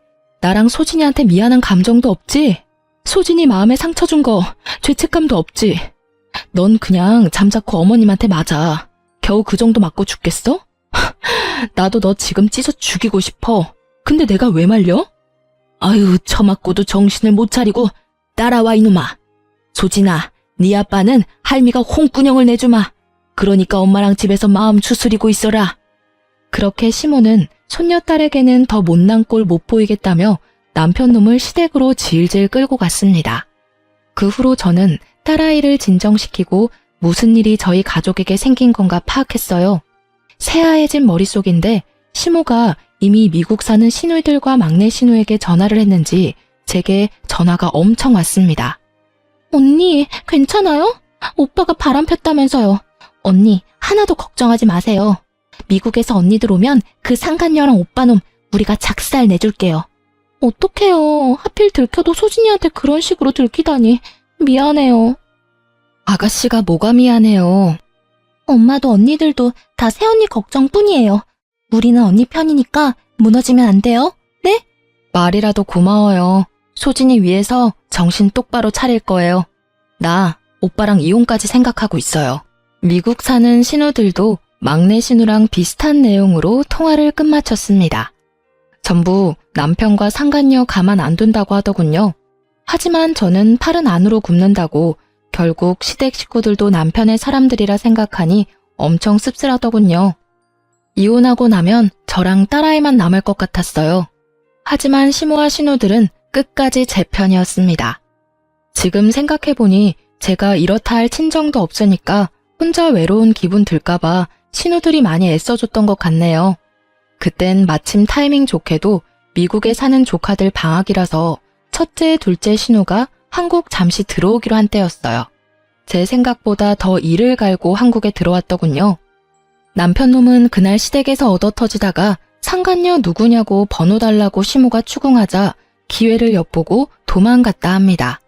나랑 소진이한테 미안한 감정도 없지? 소진이 마음에 상처 준 거 죄책감도 없지? 넌 그냥 잠자코 어머님한테 맞아. 겨우 그 정도 맞고 죽겠어? 나도 너 지금 찢어 죽이고 싶어. 근데 내가 왜 말려? 아유, 처맞고도 정신을 못 차리고 따라와 이놈아. 소진아, 네 아빠는 할미가 홍군형을 내주마. 그러니까 엄마랑 집에서 마음 추스리고 있어라. 그렇게 시모는 손녀딸에게는 더 못난 꼴 못 보이겠다며 남편놈을 시댁으로 질질 끌고 갔습니다. 그 후로 저는 딸아이를 진정시키고 무슨 일이 저희 가족에게 생긴 건가 파악했어요. 새하얘진 머릿속인데 시모가 이미 미국 사는 시누이들과 막내 시누에게 전화를 했는지 제게 전화가 엄청 왔습니다. 언니, 괜찮아요? 오빠가 바람 폈다면서요. 언니, 하나도 걱정하지 마세요. 미국에서 언니들 오면 그 상간녀랑 오빠놈 우리가 작살 내줄게요. 어떡해요. 하필 들켜도 소진이한테 그런 식으로 들키다니. 미안해요. 아가씨가 뭐가 미안해요. 엄마도 언니들도 다 새언니 걱정뿐이에요. 우리는 언니 편이니까 무너지면 안 돼요. 네? 말이라도 고마워요. 소진이 위해서 정신 똑바로 차릴 거예요. 나 오빠랑 이혼까지 생각하고 있어요. 미국 사는 신우들도 막내 신우랑 비슷한 내용으로 통화를 끝마쳤습니다. 전부 남편과 상간녀 가만 안 둔다고 하더군요. 하지만 저는 팔은 안으로 굽는다고 결국 시댁 식구들도 남편의 사람들이라 생각하니 엄청 씁쓸하더군요. 이혼하고 나면 저랑 딸아이만 남을 것 같았어요. 하지만 시모와 신우들은 끝까지 제 편이었습니다. 지금 생각해보니 제가 이렇다 할 친정도 없으니까 혼자 외로운 기분 들까봐 신우들이 많이 애써줬던 것 같네요. 그땐 마침 타이밍 좋게도 미국에 사는 조카들 방학이라서 첫째, 둘째 신우가 한국 잠시 들어오기로 한 때였어요. 제 생각보다 더 이를 갈고 한국에 들어왔더군요. 남편 놈은 그날 시댁에서 얻어터지다가 상간녀 누구냐고 번호 달라고 시모가 추궁하자 기회를 엿보고 도망갔다 합니다.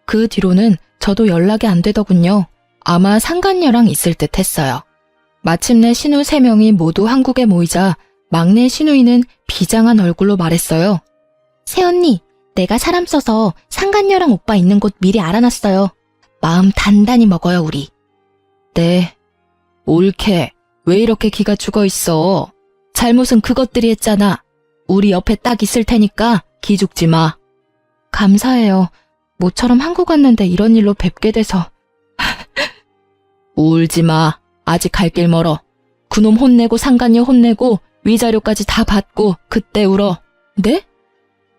그 뒤로는 저도 연락이 안 되더군요. 아마 상간녀랑 있을 듯 했어요. 마침내 신우 3명이 모두 한국에 모이자 막내 신우이는 비장한 얼굴로 말했어요. 새언니, 내가 사람 써서 상간녀랑 오빠 있는 곳 미리 알아놨어요. 마음 단단히 먹어요, 우리. 네. 옳게. 왜 이렇게 기가 죽어 있어? 잘못은 그것들이 했잖아. 우리 옆에 딱 있을 테니까 기죽지 마. 감사해요. 모처럼 한국 왔는데 이런 일로 뵙게 돼서. 울지 마. 아직 갈 길 멀어. 그놈 혼내고 상간녀 혼내고 위자료까지 다 받고 그때 울어. 네?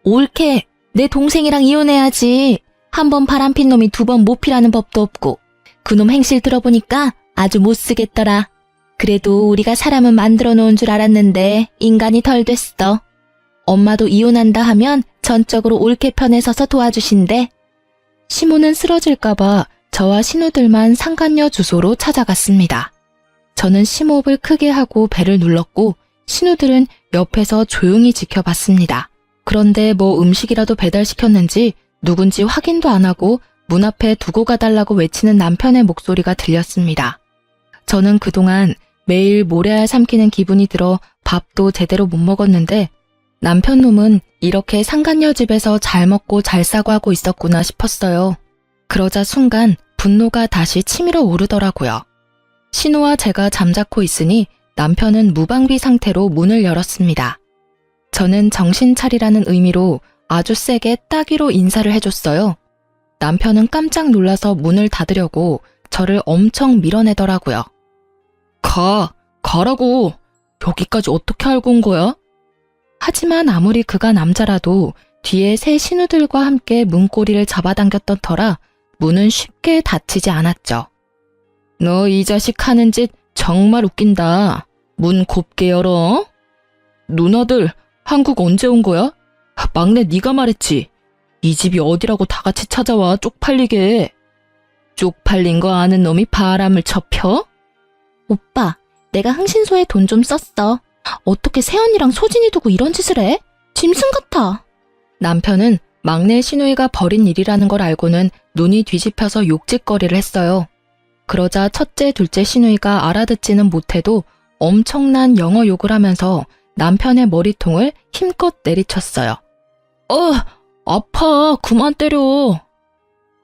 옳게. 내 동생이랑 이혼해야지. 한 번 바람핀 놈이 2번 못 피라는 법도 없고. 그놈 행실 들어보니까 아주 못 쓰겠더라. 그래도 우리가 사람은 만들어 놓은 줄 알았는데 인간이 덜 됐어. 엄마도 이혼한다 하면 전적으로 옳게 편에 서서 도와주신대. 시모는 쓰러질까봐 저와 신우들만 상간녀 주소로 찾아갔습니다. 저는 심호흡을 크게 하고 배를 눌렀고 신우들은 옆에서 조용히 지켜봤습니다. 그런데 뭐 음식이라도 배달시켰는지 누군지 확인도 안 하고 문 앞에 두고 가달라고 외치는 남편의 목소리가 들렸습니다. 저는 그동안 매일 모래알 삼키는 기분이 들어 밥도 제대로 못 먹었는데 남편 놈은 이렇게 상간녀 집에서 잘 먹고 잘 싸고 하고 있었구나 싶었어요. 그러자 순간 분노가 다시 치밀어 오르더라고요. 신우와 제가 잠자코 있으니 남편은 무방비 상태로 문을 열었습니다. 저는 정신 차리라는 의미로 아주 세게 따귀로 인사를 해줬어요. 남편은 깜짝 놀라서 문을 닫으려고 저를 엄청 밀어내더라고요. 가라고. 여기까지 어떻게 알고 온 거야? 하지만 아무리 그가 남자라도 뒤에 새 신우들과 함께 문고리를 잡아당겼던 터라 문은 쉽게 닫히지 않았죠. 너 이 자식 하는 짓 정말 웃긴다. 문 곱게 열어. 누나들, 한국 언제 온 거야? 막내 네가 말했지. 이 집이 어디라고 다 같이 찾아와 쪽팔리게. 쪽팔린 거 아는 놈이 바람을 쳐펴? 오빠, 내가 흥신소에 돈 좀 썼어. 어떻게 새언니랑 소진이 두고 이런 짓을 해? 짐승 같아. 남편은 막내 신우이가 벌인 일이라는 걸 알고는 눈이 뒤집혀서 욕짓거리를 했어요. 그러자 첫째, 둘째 신우이가 알아듣지는 못해도 엄청난 영어 욕을 하면서 남편의 머리통을 힘껏 내리쳤어요. 아파. 그만 때려.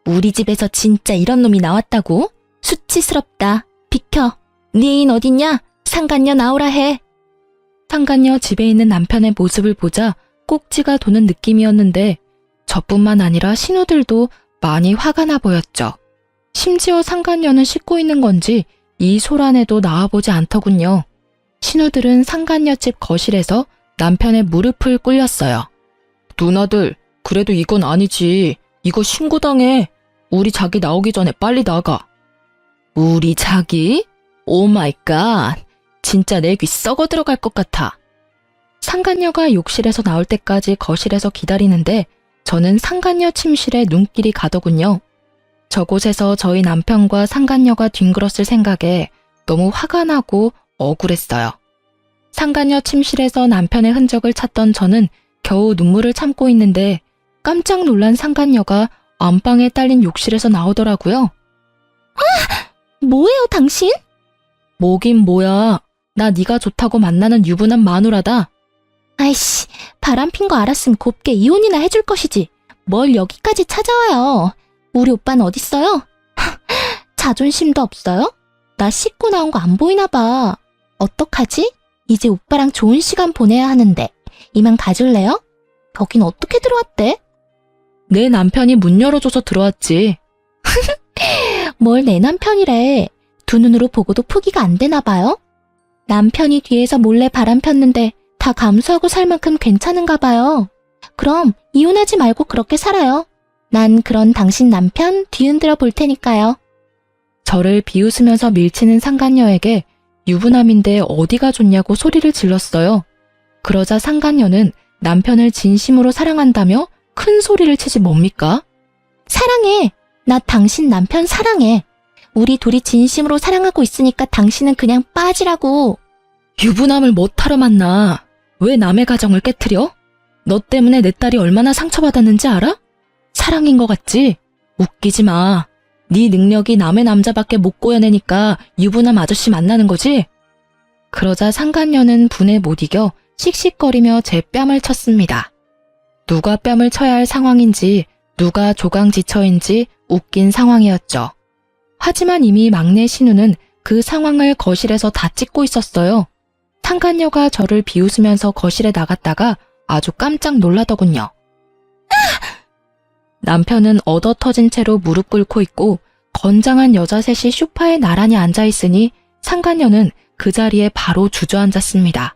우리 집에서 진짜 이런 놈이 나왔다고? 수치스럽다. 비켜. 네 애인 어딨냐? 상간녀 나오라 해. 상간녀 집에 있는 남편의 모습을 보자 꼭지가 도는 느낌이었는데 저뿐만 아니라 신우들도 많이 화가 나 보였죠. 심지어 상간녀는 씻고 있는 건지 이 소란에도 나와보지 않더군요. 신우들은 상간녀 집 거실에서 남편의 무릎을 꿇렸어요. 누나들, 그래도 이건 아니지. 이거 신고당해. 우리 자기 나오기 전에 빨리 나가. 우리 자기? 오 마이 갓. 진짜 내 귀 썩어 들어갈 것 같아. 상간녀가 욕실에서 나올 때까지 거실에서 기다리는데 저는 상간녀 침실에 눈길이 가더군요. 저곳에서 저희 남편과 상간녀가 뒹굴었을 생각에 너무 화가 나고 억울했어요. 상간녀 침실에서 남편의 흔적을 찾던 저는 겨우 눈물을 참고 있는데 깜짝 놀란 상간녀가 안방에 딸린 욕실에서 나오더라고요. 뭐예요, 당신? 뭐긴 뭐야. 나 네가 좋다고 만나는 유부남 마누라다. 아이씨, 바람핀 거 알았으면 곱게 이혼이나 해줄 것이지. 뭘 여기까지 찾아와요. 우리 오빠는 어딨어요? 자존심도 없어요? 나 씻고 나온 거 안 보이나 봐. 어떡하지? 이제 오빠랑 좋은 시간 보내야 하는데 이만 가줄래요? 거긴 어떻게 들어왔대? 내 남편이 문 열어줘서 들어왔지. 뭘 내 남편이래. 두 눈으로 보고도 포기가 안 되나 봐요? 남편이 뒤에서 몰래 바람 폈는데 다 감수하고 살 만큼 괜찮은가 봐요. 그럼 이혼하지 말고 그렇게 살아요. 난 그런 당신 남편 뒤흔들어 볼 테니까요. 저를 비웃으면서 밀치는 상간녀에게 유부남인데 어디가 좋냐고 소리를 질렀어요. 그러자 상간녀는 남편을 진심으로 사랑한다며 큰 소리를 치지 뭡니까? 사랑해. 나 당신 남편 사랑해. 우리 둘이 진심으로 사랑하고 있으니까 당신은 그냥 빠지라고. 유부남을 못하러 만나. 왜 남의 가정을 깨트려? 너 때문에 내 딸이 얼마나 상처받았는지 알아? 사랑인 것 같지? 웃기지 마. 네 능력이 남의 남자밖에 못 구해내니까 유부남 아저씨 만나는 거지? 그러자 상간녀는 분에 못 이겨 씩씩거리며 제 뺨을 쳤습니다. 누가 뺨을 쳐야 할 상황인지, 누가 조강지처인지 웃긴 상황이었죠. 하지만 이미 막내 신우는 그 상황을 거실에서 다 찍고 있었어요. 상간녀가 저를 비웃으면서 거실에 나갔다가 아주 깜짝 놀라더군요. 남편은 얻어 터진 채로 무릎 꿇고 있고 건장한 여자 셋이 소파에 나란히 앉아있으니 상간녀는 그 자리에 바로 주저앉았습니다.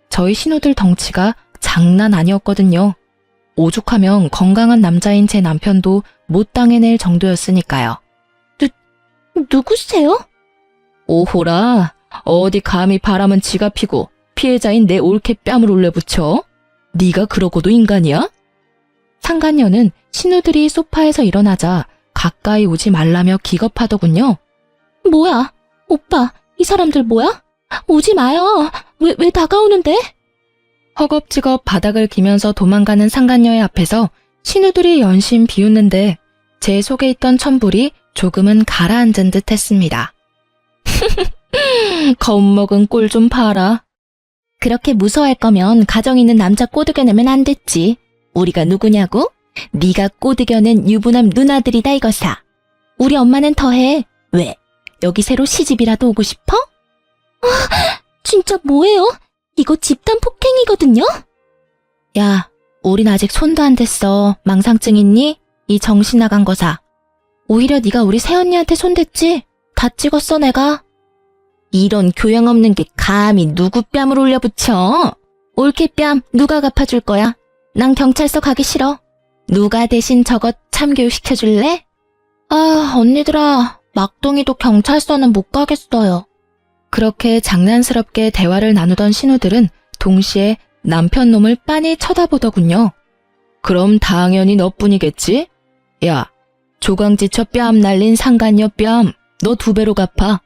저희 신우들 덩치가 장난 아니었거든요. 오죽하면 건강한 남자인 제 남편도 못 당해낼 정도였으니까요. 누구세요? 오호라, 어디 감히 바람은 지가 피고 피해자인 내 올케 뺨을 올려붙여? 네가 그러고도 인간이야? 상간녀는 신우들이 소파에서 일어나자 가까이 오지 말라며 기겁하더군요. 뭐야? 오빠, 이 사람들 뭐야? 오지 마요. 왜 다가오는데? 허겁지겁 바닥을 기면서 도망가는 상간녀의 앞에서 신우들이 연신 비웃는데 제 속에 있던 천불이 조금은 가라앉은 듯 했습니다. 겁먹은 꼴 좀 봐라. 그렇게 무서워할 거면 가정 있는 남자 꼬드겨내면 안 됐지. 우리가 누구냐고? 네가 꼬드겨낸 유부남 누나들이다 이거사. 우리 엄마는 더해. 왜? 여기 새로 시집이라도 오고 싶어? 진짜 뭐예요? 이거 집단 폭행이거든요? 야, 우린 아직 손도 안 댔어. 망상증 있니? 이 정신 나간 거사. 오히려 네가 우리 새언니한테 손댔지? 다 찍었어 내가. 이런 교양 없는 게 감히 누구 뺨을 올려붙여? 올케 뺨 누가 갚아줄 거야? 난 경찰서 가기 싫어. 누가 대신 저것 참교육시켜줄래? 아, 언니들아. 막둥이도 경찰서는 못 가겠어요. 그렇게 장난스럽게 대화를 나누던 신우들은 동시에 남편 놈을 빤히 쳐다보더군요. 그럼 당연히 너뿐이겠지? 야, 조강지처 뺨 날린 상간녀 뺨, 너 2배로 갚아.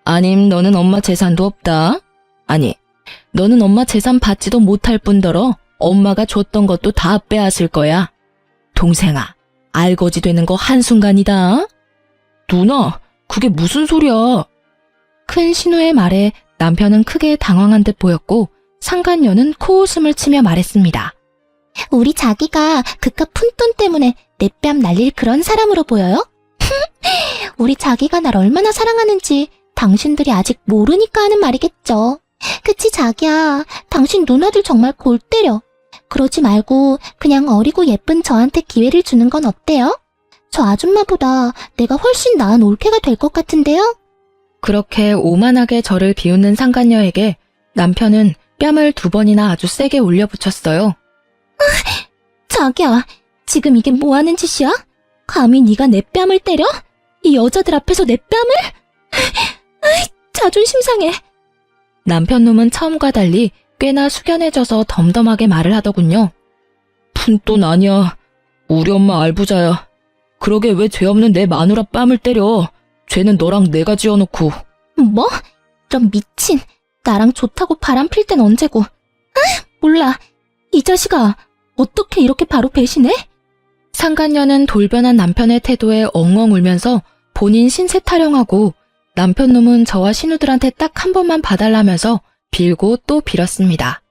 아님 너는 엄마 재산도 없다. 아니, 너는 엄마 재산 받지도 못할 뿐더러 엄마가 줬던 것도 다 빼앗을 거야. 동생아, 알거지 되는 거 한순간이다. 누나, 그게 무슨 소리야? 큰 신우의 말에 남편은 크게 당황한 듯 보였고 상간녀는 코웃음을 치며 말했습니다. 우리 자기가 그깟 푼돈 때문에 내 뺨 날릴 그런 사람으로 보여요? 우리 자기가 날 얼마나 사랑하는지 당신들이 아직 모르니까 하는 말이겠죠. 그치 자기야, 당신 누나들 정말 골 때려. 그러지 말고 그냥 어리고 예쁜 저한테 기회를 주는 건 어때요? 저 아줌마보다 내가 훨씬 나은 올케가 될 것 같은데요? 그렇게 오만하게 저를 비웃는 상간녀에게 남편은 뺨을 2번이나 아주 세게 올려붙였어요. 자기야, 지금 이게 뭐 하는 짓이야? 감히 네가 내 뺨을 때려? 이 여자들 앞에서 내 뺨을? 자존심 상해. 남편 놈은 처음과 달리 꽤나 숙연해져서 덤덤하게 말을 하더군요. 푼돈 아니야. 우리 엄마 알부자야. 그러게 왜 죄 없는 내 마누라 뺨을 때려. 죄는 너랑 내가 지어놓고. 뭐? 이런 미친. 나랑 좋다고 바람 필 땐 언제고. 몰라. 이 자식아, 어떻게 이렇게 바로 배신해? 상간녀는 돌변한 남편의 태도에 엉엉 울면서 본인 신세 타령하고 남편 놈은 저와 신우들한테 딱 한 번만 봐달라면서 빌고 또 빌었습니다.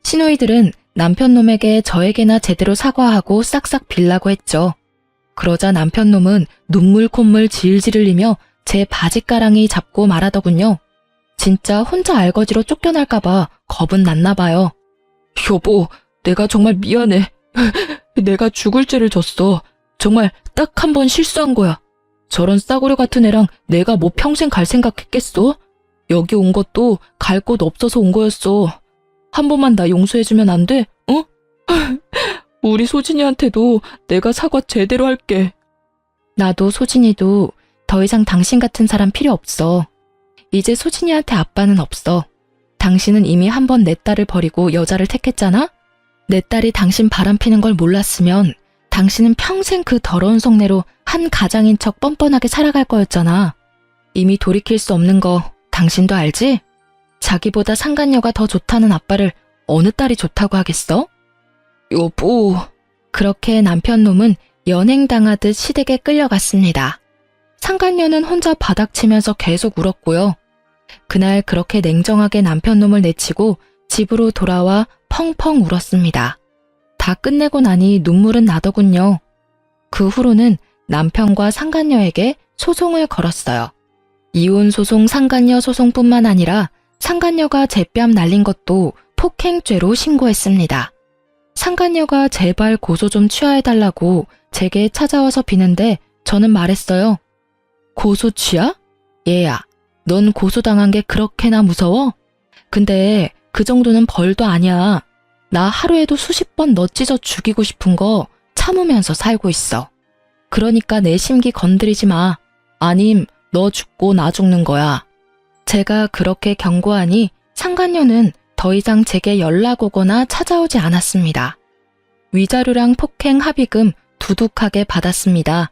시누이들은 남편 놈에게 저에게나 제대로 사과하고 싹싹 빌라고 했죠. 그러자 남편 놈은 눈물 콧물 질질 흘리며 제 바지가랑이 잡고 말하더군요. 진짜 혼자 알거지로 쫓겨날까봐 겁은 났나 봐요. 여보, 내가 정말 미안해. 내가 죽을 죄를 졌어. 정말 딱 한 번 실수한 거야. 저런 싸구려 같은 애랑 내가 뭐 평생 갈 생각했겠어? 여기 온 것도 갈 곳 없어서 온 거였어. 한 번만 나 용서해주면 안 돼? 어? 우리 소진이한테도 내가 사과 제대로 할게. 나도 소진이도 더 이상 당신 같은 사람 필요 없어. 이제 소진이한테 아빠는 없어. 당신은 이미 한 번 내 딸을 버리고 여자를 택했잖아? 내 딸이 당신 바람피는 걸 몰랐으면 당신은 평생 그 더러운 속내로 한 가장인 척 뻔뻔하게 살아갈 거였잖아. 이미 돌이킬 수 없는 거 당신도 알지? 자기보다 상간녀가 더 좋다는 아빠를 어느 딸이 좋다고 하겠어? 여보. 그렇게 남편 놈은 연행당하듯 시댁에 끌려갔습니다. 상간녀는 혼자 바닥치면서 계속 울었고요. 그날 그렇게 냉정하게 남편 놈을 내치고 집으로 돌아와 펑펑 울었습니다. 다 끝내고 나니 눈물은 나더군요. 그 후로는 남편과 상간녀에게 소송을 걸었어요. 이혼 소송, 상간녀 소송뿐만 아니라 상간녀가 제 뺨 날린 것도 폭행죄로 신고했습니다. 상간녀가 제발 고소 좀 취하해달라고 제게 찾아와서 비는데 저는 말했어요. 고소 취하? 얘야, 넌 고소당한 게 그렇게나 무서워? 근데 그 정도는 벌도 아니야. 나 하루에도 수십 번 너 찢어 죽이고 싶은 거 참으면서 살고 있어. 그러니까 내 심기 건드리지 마. 아님 너 죽고 나 죽는 거야. 제가 그렇게 경고하니 상간녀는 더 이상 제게 연락 오거나 찾아오지 않았습니다. 위자료랑 폭행 합의금 두둑하게 받았습니다.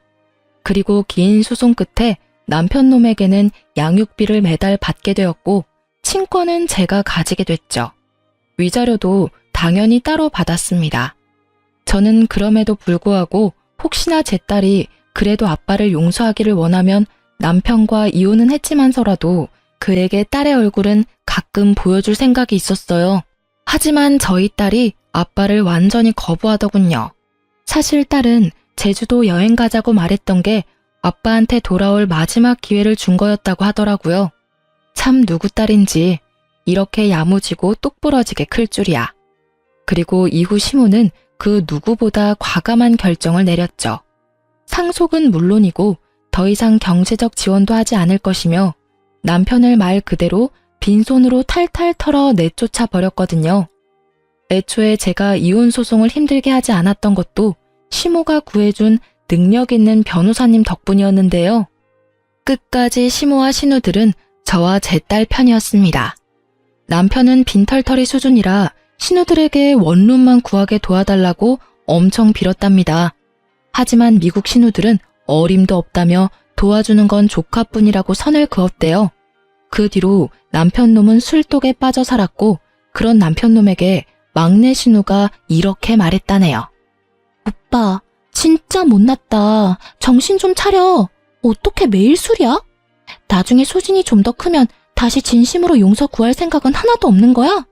그리고 긴 소송 끝에 남편 놈에게는 양육비를 매달 받게 되었고 친권은 제가 가지게 됐죠. 위자료도 당연히 따로 받았습니다. 저는 그럼에도 불구하고 혹시나 제 딸이 그래도 아빠를 용서하기를 원하면 남편과 이혼은 했지만서라도 그에게 딸의 얼굴은 가끔 보여줄 생각이 있었어요. 하지만 저희 딸이 아빠를 완전히 거부하더군요. 사실 딸은 제주도 여행 가자고 말했던 게 아빠한테 돌아올 마지막 기회를 준 거였다고 하더라고요. 참 누구 딸인지 이렇게 야무지고 똑부러지게 클 줄이야. 그리고 이후 시모는 그 누구보다 과감한 결정을 내렸죠. 상속은 물론이고 더 이상 경제적 지원도 하지 않을 것이며 남편을 말 그대로 빈손으로 탈탈 털어 내쫓아 버렸거든요. 애초에 제가 이혼 소송을 힘들게 하지 않았던 것도 시모가 구해준 능력 있는 변호사님 덕분이었는데요. 끝까지 시모와 신우들은 저와 제 딸 편이었습니다. 남편은 빈털터리 수준이라 신우들에게 원룸만 구하게 도와달라고 엄청 빌었답니다. 하지만 미국 신우들은 어림도 없다며 도와주는 건 조카뿐이라고 선을 그었대요. 그 뒤로 남편놈은 술독에 빠져 살았고 그런 남편놈에게 막내 신우가 이렇게 말했다네요. 오빠, 진짜 못났다. 정신 좀 차려. 어떻게 매일 술이야? 나중에 소진이 좀 더 크면 다시 진심으로 용서 구할 생각은 하나도 없는 거야?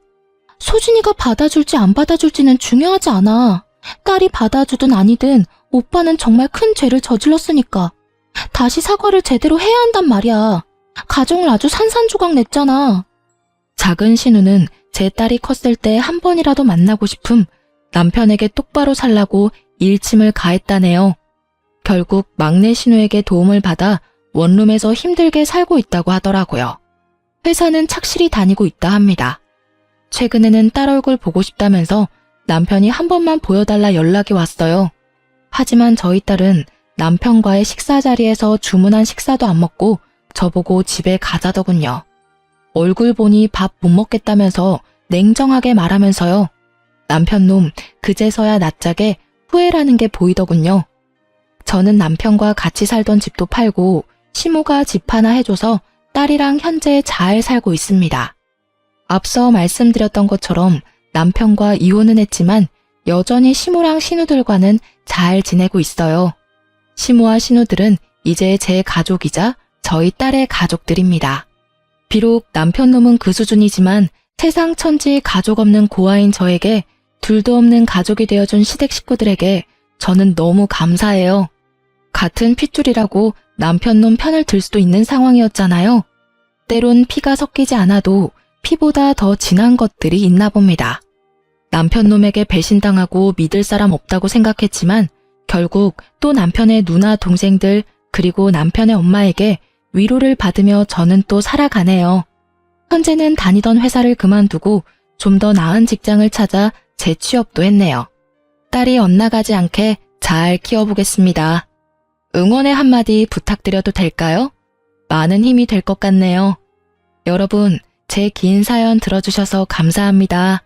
소진이가 받아줄지 안 받아줄지는 중요하지 않아. 딸이 받아주든 아니든 오빠는 정말 큰 죄를 저질렀으니까 다시 사과를 제대로 해야 한단 말이야. 가정을 아주 산산조각 냈잖아. 작은 신우는 제 딸이 컸을 때 한 번이라도 만나고 싶음 남편에게 똑바로 살라고 일침을 가했다네요. 결국 막내 신우에게 도움을 받아 원룸에서 힘들게 살고 있다고 하더라고요. 회사는 착실히 다니고 있다 합니다. 최근에는 딸 얼굴 보고 싶다면서 남편이 한 번만 보여달라 연락이 왔어요. 하지만 저희 딸은 남편과의 식사 자리에서 주문한 식사도 안 먹고 저보고 집에 가자더군요. 얼굴 보니 밥 못 먹겠다면서 냉정하게 말하면서요. 남편놈 그제서야 낯짝에 후회라는 게 보이더군요. 저는 남편과 같이 살던 집도 팔고 시모가 집 하나 해줘서 딸이랑 현재 잘 살고 있습니다. 앞서 말씀드렸던 것처럼 남편과 이혼은 했지만 여전히 시모랑 신우들과는 잘 지내고 있어요. 시모와 신우들은 이제 제 가족이자 저희 딸의 가족들입니다. 비록 남편 놈은 그 수준이지만 세상 천지 가족 없는 고아인 저에게 둘도 없는 가족이 되어준 시댁 식구들에게 저는 너무 감사해요. 같은 핏줄이라고 남편 놈 편을 들 수도 있는 상황이었잖아요. 때론 피가 섞이지 않아도 피보다 더 진한 것들이 있나 봅니다. 남편 놈에게 배신당하고 믿을 사람 없다고 생각했지만 결국 또 남편의 누나 동생들 그리고 남편의 엄마에게 위로를 받으며 저는 또 살아가네요. 현재는 다니던 회사를 그만두고 좀 더 나은 직장을 찾아 재취업도 했네요. 딸이 엇나가지 않게 잘 키워보겠습니다. 응원의 한마디 부탁드려도 될까요? 많은 힘이 될 것 같네요. 여러분, 제 긴 사연 들어주셔서 감사합니다.